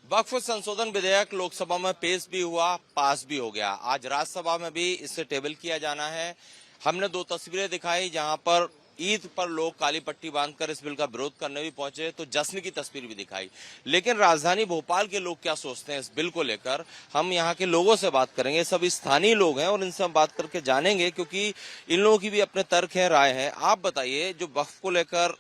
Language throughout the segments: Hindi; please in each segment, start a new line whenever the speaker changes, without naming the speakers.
वक्फ संशोधन विधेयक लोकसभा में पेश भी हुआ, पास भी हो गया। आज राज्यसभा में भी इसे टेबल किया जाना है। हमने दो तस्वीरें दिखाई जहां पर ईद पर लोग काली पट्टी बांधकर इस बिल का विरोध करने भी पहुंचे, तो जश्न की तस्वीर भी दिखाई। लेकिन राजधानी भोपाल के लोग क्या सोचते हैं इस बिल को लेकर, हम यहाँ के लोगों से बात करेंगे। सब स्थानीय लोग हैं और इनसे हम बात करके जानेंगे, क्योंकि इन लोगों की भी अपने तर्क हैं, राय है। आप बताइए, जो वक्फ को लेकर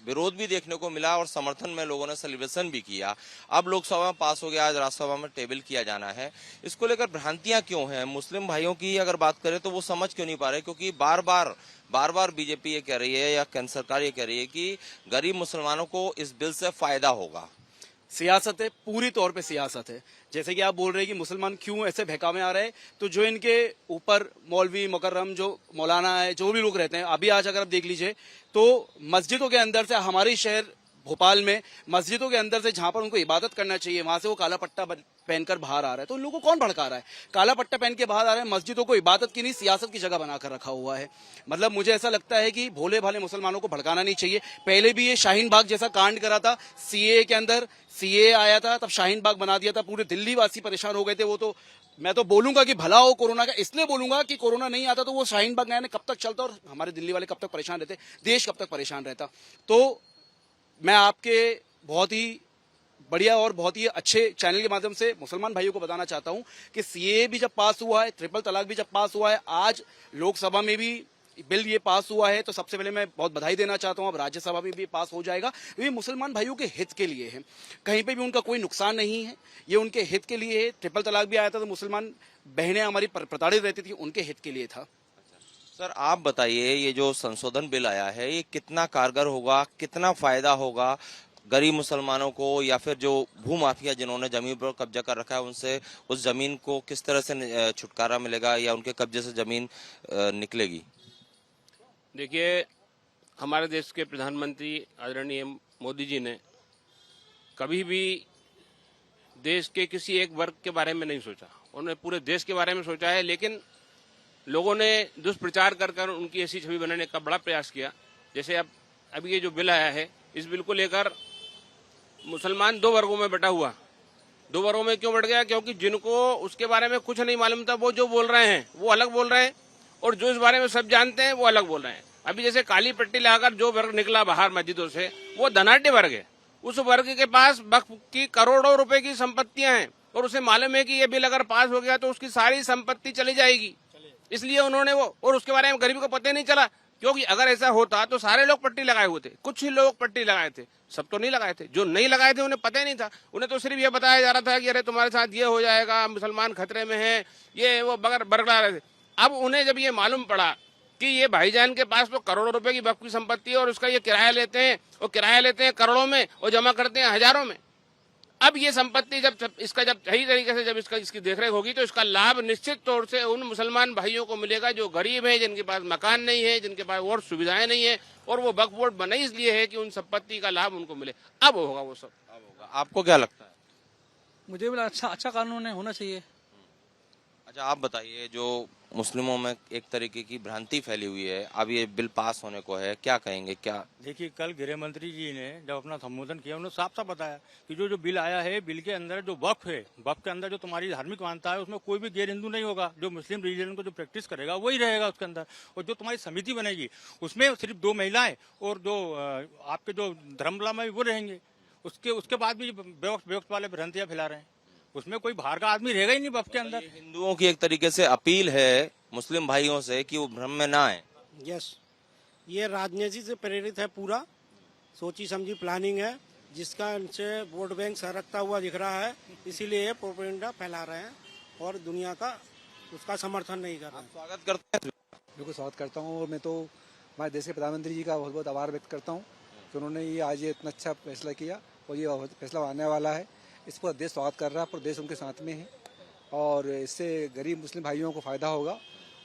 विरोध भी देखने को मिला और समर्थन में लोगों ने सेलिब्रेशन भी किया, अब लोकसभा में पास हो गया, आज राज्यसभा में टेबल किया जाना है, इसको लेकर भ्रांतियां क्यों हैं? मुस्लिम भाइयों की अगर बात करें तो वो समझ क्यों नहीं पा रहे? क्योंकि बार बार बीजेपी ये कह रही है या केंद्र सरकार ये कह रही है कि गरीब मुसलमानों को इस बिल से फायदा होगा।
सियासत है, पूरी तौर पे सियासत है। जैसे कि आप बोल रहे हैं कि मुसलमान क्यों ऐसे बहकावे आ रहे हैं, तो जो इनके ऊपर मौलवी मुकर्रम, जो मौलाना है, जो भी लोग रहते हैं, अभी आज अगर आप देख लीजिए तो मस्जिदों के अंदर से, हमारे शहर भोपाल में मस्जिदों के अंदर से जहां पर उनको इबादत करना चाहिए, वहां से वो काला पट्टा पहनकर बाहर आ रहा है। तो उन लोगों को कौन भड़का रहा है? काला पट्टा पहन के बाहर आ रहे हैं। मस्जिदों को इबादत की नहीं, सियासत की जगह बनाकर रखा हुआ है। मतलब मुझे ऐसा लगता है कि भोले भाले मुसलमानों को भड़काना नहीं चाहिए। पहले भी ये शाहीन बाग जैसा कांड करा था, सीए के अंदर सीए आया था, तब शाहीन बाग बना दिया था, पूरे दिल्ली वासी परेशान हो गए थे। वो तो मैं तो बोलूंगा कि भला हो कोरोना का, इसलिए बोलूंगा कि कोरोना नहीं आता तो वो शाहीन बाग नया कब तक चलता और हमारे दिल्ली वाले कब तक परेशान रहते, देश कब तक परेशान रहता। तो मैं आपके बहुत ही बढ़िया और बहुत ही अच्छे चैनल के माध्यम से मुसलमान भाइयों को बताना चाहता हूं कि सीए भी जब पास हुआ है, ट्रिपल तलाक भी जब पास हुआ है, आज लोकसभा में भी बिल ये पास हुआ है, तो सबसे पहले मैं बहुत बधाई देना चाहता हूं। अब राज्यसभा में भी पास हो जाएगा। ये मुसलमान भाइयों के हित के लिए है, कहीं पे भी उनका कोई नुकसान नहीं है, ये उनके हित के लिए है। ट्रिपल तलाक भी आया था तो मुसलमान बहनें हमारी प्रताड़ित रहती थी, उनके हित के लिए था।
सर आप बताइए, ये जो संशोधन बिल आया है ये कितना कारगर होगा, कितना फायदा होगा गरीब मुसलमानों को, या फिर जो भूमाफिया जिन्होंने जमीन पर कब्जा कर रखा है उनसे उस जमीन को किस तरह से छुटकारा मिलेगा या उनके कब्जे से जमीन निकलेगी?
देखिए, हमारे देश के प्रधानमंत्री आदरणीय मोदी जी ने कभी भी देश के किसी एक वर्ग के बारे में नहीं सोचा, उन्होंने पूरे देश के बारे में सोचा है। लेकिन लोगों ने दुष्प्रचार कर कर उनकी ऐसी छवि बनाने का बड़ा प्रयास किया। जैसे अब ये जो बिल आया है, इस बिल को लेकर मुसलमान दो वर्गों में बटा हुआ। दो वर्गों में क्यों बट गया? क्योंकि जिनको उसके बारे में कुछ नहीं मालूम था वो जो बोल रहे हैं वो अलग बोल रहे हैं, और जो इस बारे में सब जानते हैं वो अलग बोल रहे हैं। अभी जैसे काली पट्टी लगाकर जो वर्ग निकला बाहर मस्जिदों से, वो धनाढ्य वर्ग है। उस वर्ग के पास वक्फ की करोड़ों रुपए की संपत्तियां हैं और उसे मालूम है कि ये बिल अगर पास हो गया तो उसकी सारी संपत्ति चली जाएगी। इसलिए उन्होंने वो, और उसके बारे में गरीब को पता ही नहीं चला। क्योंकि अगर ऐसा होता तो सारे लोग पट्टी लगाए हुए थे, कुछ ही लोग पट्टी लगाए थे, सब तो नहीं लगाए थे। जो नहीं लगाए थे उन्हें पता ही नहीं था, उन्हें तो सिर्फ ये बताया जा रहा था कि अरे तुम्हारे साथ ये हो जाएगा, मुसलमान खतरे में हैं, ये वो बरगला रहे थे। अब उन्हें जब ये मालूम पड़ा कि ये भाईजान के पास तो करोड़ों रुपए की वक्फ की संपत्ति है और उसका ये किराया लेते हैं, और किराया लेते हैं करोड़ों में और जमा करते हैं हजारों में। अब ये संपत्ति जब सही तरीके से जब इसकी देखरेख होगी तो इसका लाभ निश्चित तौर से उन मुसलमान भाइयों को मिलेगा जो गरीब हैं, जिनके पास मकान नहीं है, जिनके पास और सुविधाएं नहीं है, और वो वक्फ बोर्ड बना इसलिए है कि उन संपत्ति का लाभ उनको मिले। अब होगा वो सब, अब होगा।
आपको क्या लगता है?
मुझे भी अच्छा कानून है, होना चाहिए।
अच्छा आप बताइए, जो मुस्लिमों में एक तरीके की भ्रांति फैली हुई है, अब ये बिल पास होने को है, क्या कहेंगे? क्या
देखिए, कल गृह मंत्री जी ने जब अपना संबोधन किया उन्होंने साफ साफ बताया कि जो बिल आया है, बिल के अंदर जो वक्फ है, वक्फ के अंदर जो तुम्हारी धार्मिक मान्यता है उसमें कोई भी गैर हिंदू नहीं होगा। जो मुस्लिम रिलीजन को जो प्रैक्टिस करेगा वही रहेगा उसके अंदर। और जो तुम्हारी समिति बनेगी उसमें सिर्फ 2 महिलाएं और जो आपके जो धर्मला वो रहेंगे। उसके बाद भी बेवक्त वाले भ्रांतियां फैला रहे हैं, उसमें कोई बाहर का आदमी रहेगा ही नहीं वक्फ के अंदर।
हिंदुओं की एक तरीके से अपील है मुस्लिम भाइयों से कि वो भ्रम में ना आए।
यस, ये राजनीति से प्रेरित है, पूरा सोची समझी प्लानिंग है, जिसका इनसे वोट बैंक सरकता हुआ दिख रहा है। इसीलिए ये प्रोपेगेंडा फैला रहे हैं और दुनिया का उसका समर्थन नहीं कर रहे हैं।
स्वागत करते हैं।
बिल्कुल स्वागत करता हूँ, और मैं तो हमारे देश के प्रधानमंत्री जी का बहुत बहुत आभार व्यक्त करता हूँ कि उन्होंने ये आज ये इतना अच्छा फैसला किया, और ये फैसला आने वाला है। इस पर देश स्वागत कर रहा है, पूरा देश उनके साथ में है, और इससे गरीब मुस्लिम भाइयों को फायदा होगा।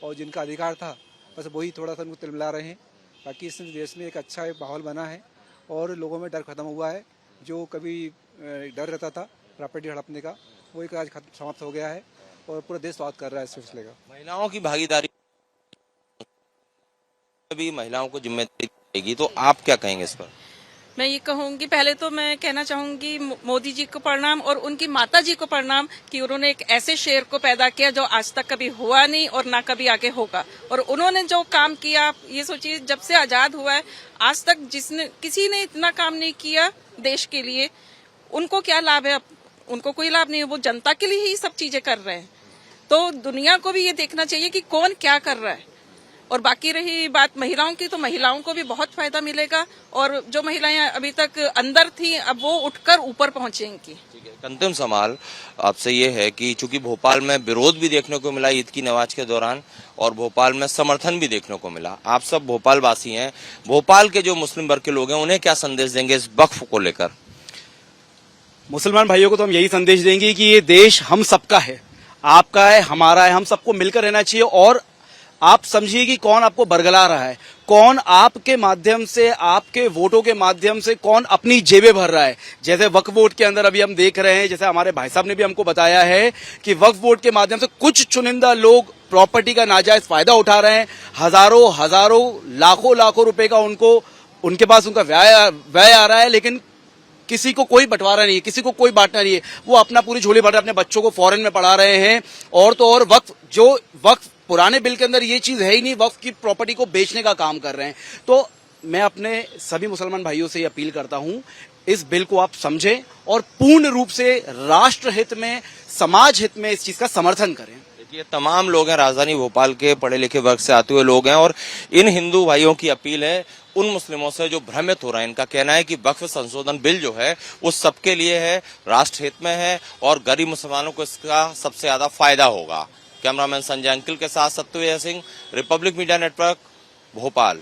और जिनका अधिकार था बस वही थोड़ा सा उनको तिलमिला रहे हैं। बाकी इस देश में एक अच्छा माहौल बना है और लोगों में डर खत्म हुआ है। जो कभी डर रहता था प्रॉपर्टी हड़पने का, वो एक आज समाप्त हो गया है, और पूरा देश स्वागत कर रहा है इस फैसले का।
महिलाओं की भागीदारी भी महिलाओं को जिम्मेदारी देगी, तो आप क्या कहेंगे इस पर?
मैं ये कहूंगी, पहले तो मैं कहना चाहूंगी मोदी जी को प्रणाम और उनकी माता जी को प्रणाम कि उन्होंने एक ऐसे शेर को पैदा किया जो आज तक कभी हुआ नहीं और ना कभी आगे होगा। और उन्होंने जो काम किया, ये सोचिए जब से आजाद हुआ है आज तक किसी ने इतना काम नहीं किया देश के लिए। उनको क्या लाभ है? उनको कोई लाभ नहीं है, वो जनता के लिए ही सब चीजें कर रहे हैं। तो दुनिया को भी ये देखना चाहिए कि कौन क्या कर रहा है। और बाकी रही बात महिलाओं की, तो महिलाओं को भी बहुत फायदा मिलेगा और जो महिलाएं अभी तक अंदर थी अब वो उठकर ऊपर पहुंचेंगी।
ठीक है, अंतिम सवाल आपसे ये है कि चूंकि भोपाल में विरोध भी देखने को मिला ईद की नमाज के दौरान और भोपाल में समर्थन भी देखने को मिला, आप सब भोपाल वासी हैं, भोपाल के जो मुस्लिम वर्ग के लोग हैं उन्हें क्या संदेश देंगे इस वक्फ को लेकर?
मुसलमान भाइयों को तो हम यही संदेश देंगे कि ये देश हम सबका है, आपका है, हमारा है, हम सबको मिलकर रहना चाहिए। और आप समझिए कि कौन आपको बरगला रहा है, कौन आपके माध्यम से, आपके वोटों के माध्यम से कौन अपनी जेबें भर रहा है। जैसे वक्फ बोर्ड के अंदर अभी हम देख रहे हैं, जैसे हमारे भाई साहब ने भी हमको बताया है कि वक्फ बोर्ड के माध्यम से कुछ चुनिंदा लोग प्रॉपर्टी का नाजायज फायदा उठा रहे हैं। हजारों लाखों रुपए का उनके पास उनका व्यय आ रहा है, लेकिन किसी को कोई बंटवारा नहीं है, किसी को कोई बांटना नहीं है। वो अपना पूरी झोली भर अपने बच्चों को फॉरेन में पढ़ा रहे हैं। और तो और वक्फ पुराने बिल के अंदर ये चीज है ही नहीं, वक्फ की प्रॉपर्टी को बेचने का काम कर रहे हैं। तो मैं अपने सभी मुसलमान भाइयों से ये अपील करता हूं, इस बिल को आप समझें और पूर्ण रूप से राष्ट्र हित में, समाज हित में इस चीज का समर्थन करें।
ये तमाम लोग हैं, राजधानी भोपाल के पढ़े लिखे वर्ग से आते हुए लोग हैं और इन हिंदू भाइयों की अपील है उन मुस्लिमों से जो भ्रमित हो रहे हैं। इनका कहना है कि वक्फ संशोधन बिल जो है वो सबके लिए है, राष्ट्र हित में है और गरीब मुसलमानों को इसका सबसे ज्यादा फायदा होगा। कैमरामैन संजय अंकिल के साथ Satyaved Singh, republic media network, Bhopal.